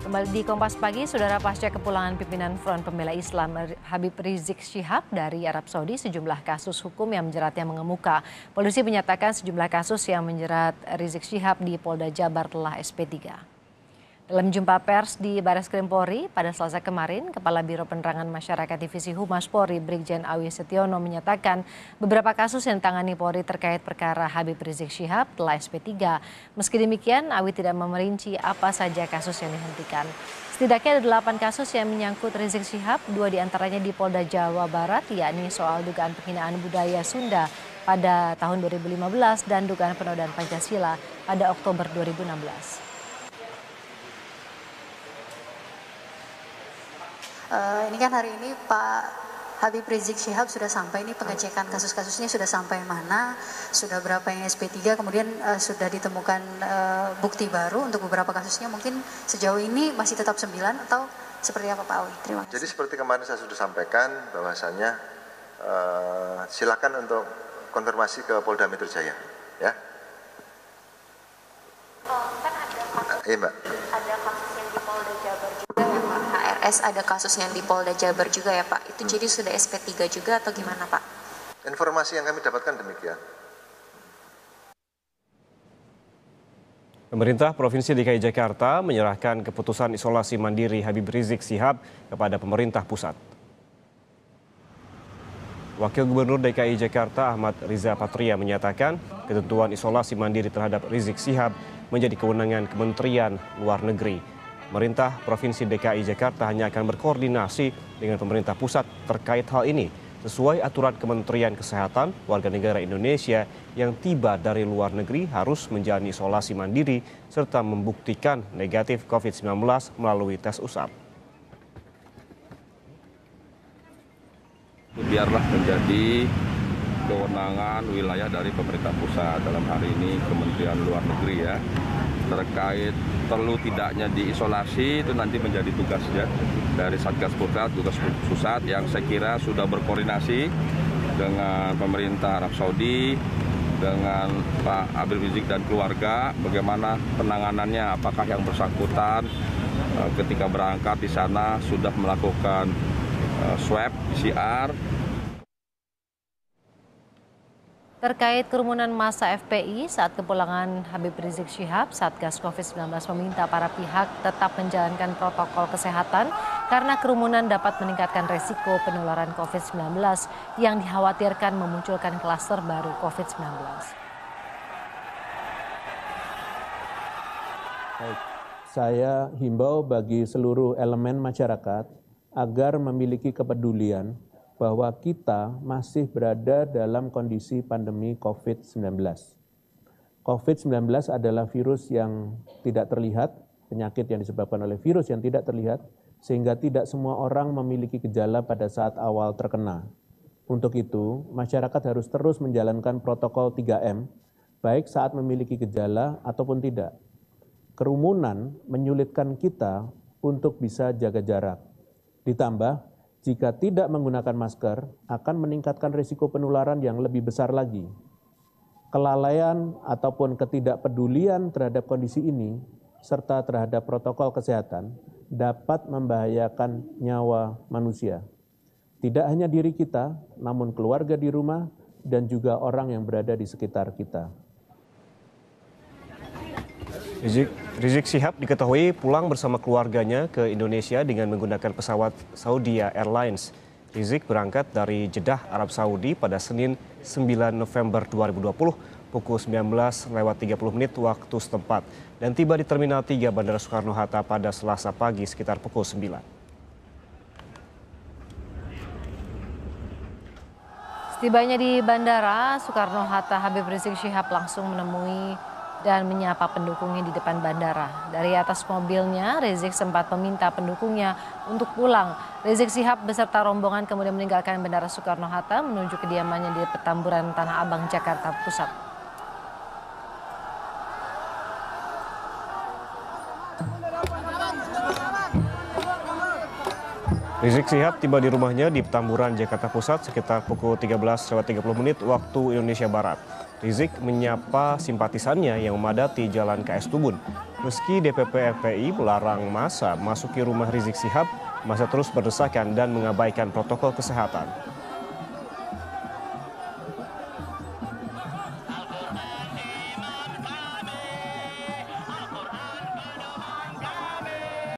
Kembali di Kompas Pagi, saudara, pasca kepulangan pimpinan Front Pembela Islam Habib Rizik Syihab dari Arab Saudi, sejumlah kasus hukum yang menjeratnya mengemuka. Polisi menyatakan sejumlah kasus yang menjerat Rizik Syihab di Polda Jabar telah SP3. Dalam jumpa pers di Bareskrim Polri pada Selasa kemarin, Kepala Biro Penerangan Masyarakat Divisi Humas Polri Brigjen Awi Setiono menyatakan beberapa kasus yang ditangani Polri terkait perkara Habib Rizik Syihab telah SP3. Meski demikian, Awi tidak memerinci apa saja kasus yang dihentikan. Setidaknya ada 8 kasus yang menyangkut Rizik Syihab, 2 diantaranya di Polda Jawa Barat, yakni soal dugaan penghinaan budaya Sunda pada tahun 2015 dan dugaan penodaan Pancasila pada Oktober 2016. Ini kan hari ini Pak Habib Rizik Syihab sudah sampai, ini pengecekan kasus-kasusnya sudah sampai mana, sudah berapa yang SP3, kemudian sudah ditemukan bukti baru untuk beberapa kasusnya, mungkin sejauh ini masih tetap 9 atau seperti apa Pak Awi? Terima kasih. Jadi seperti kemarin saya sudah sampaikan bahwasannya silakan untuk konfirmasi ke Polda Metro Jaya, ya. Kan ada Iya Mbak. Ada kasus yang di Polda Jabar juga ya Pak, HRS ada kasus yang di Polda Jabar juga ya Pak, itu jadi sudah SP3 juga atau gimana Pak? Informasi yang kami dapatkan demikian. Pemerintah Provinsi DKI Jakarta menyerahkan keputusan isolasi mandiri Habib Rizik Syihab kepada pemerintah pusat. Wakil Gubernur DKI Jakarta Ahmad Riza Patria menyatakan ketentuan isolasi mandiri terhadap Rizik Syihab menjadi kewenangan Kementerian Luar Negeri. Pemerintah Provinsi DKI Jakarta hanya akan berkoordinasi dengan pemerintah pusat terkait hal ini sesuai aturan Kementerian Kesehatan. Warga negara Indonesia yang tiba dari luar negeri harus menjalani isolasi mandiri serta membuktikan negatif COVID-19 melalui tes usap. Biarlah menjadi kewenangan wilayah dari pemerintah pusat, dalam hari ini Kementerian Luar Negeri ya. Terkait perlu tidaknya diisolasi itu nanti menjadi tugasnya dari Satgas Pusat yang saya kira sudah berkoordinasi dengan pemerintah Arab Saudi, dengan Pak Habib Rizik dan keluarga, bagaimana penanganannya, apakah yang bersangkutan ketika berangkat di sana sudah melakukan swab PCR. Terkait kerumunan massa FPI saat kepulangan Habib Rizik Syihab, Satgas COVID-19 meminta para pihak tetap menjalankan protokol kesehatan karena kerumunan dapat meningkatkan resiko penularan COVID-19 yang dikhawatirkan memunculkan klaster baru COVID-19. Saya himbau bagi seluruh elemen masyarakat agar memiliki kepedulian bahwa kita masih berada dalam kondisi pandemi COVID-19. COVID-19 adalah virus yang tidak terlihat, penyakit yang disebabkan oleh virus yang tidak terlihat, sehingga tidak semua orang memiliki gejala pada saat awal terkena. Untuk itu, masyarakat harus terus menjalankan protokol 3M, baik saat memiliki gejala ataupun tidak. Kerumunan menyulitkan kita untuk bisa jaga jarak. Ditambah, jika tidak menggunakan masker, akan meningkatkan risiko penularan yang lebih besar lagi. Kelalaian ataupun ketidakpedulian terhadap kondisi ini, serta terhadap protokol kesehatan, dapat membahayakan nyawa manusia. Tidak hanya diri kita, namun keluarga di rumah dan juga orang yang berada di sekitar kita. Rizik Syihab diketahui pulang bersama keluarganya ke Indonesia dengan menggunakan pesawat Saudi Airlines. Rizik berangkat dari Jeddah, Arab Saudi pada Senin 9 November 2020 pukul 19.30 waktu setempat dan tiba di Terminal 3 Bandara Soekarno-Hatta pada Selasa pagi sekitar pukul 9. Setibanya di Bandara Soekarno-Hatta, Habib Rizik Syihab langsung menemui dan menyapa pendukungnya di depan bandara. Dari atas mobilnya, Rizik sempat meminta pendukungnya untuk pulang. Rizik Syihab beserta rombongan kemudian meninggalkan Bandara Soekarno-Hatta menuju kediamannya di Petamburan Tanah Abang, Jakarta Pusat. Rizik Syihab tiba di rumahnya di Petamburan, Jakarta Pusat sekitar pukul 13.30 waktu Indonesia Barat. Rizik menyapa simpatisannya yang memadati Jalan KS Tubun. Meski DPP FPI melarang massa memasuki rumah Rizik Syihab, massa terus berdesakan dan mengabaikan protokol kesehatan.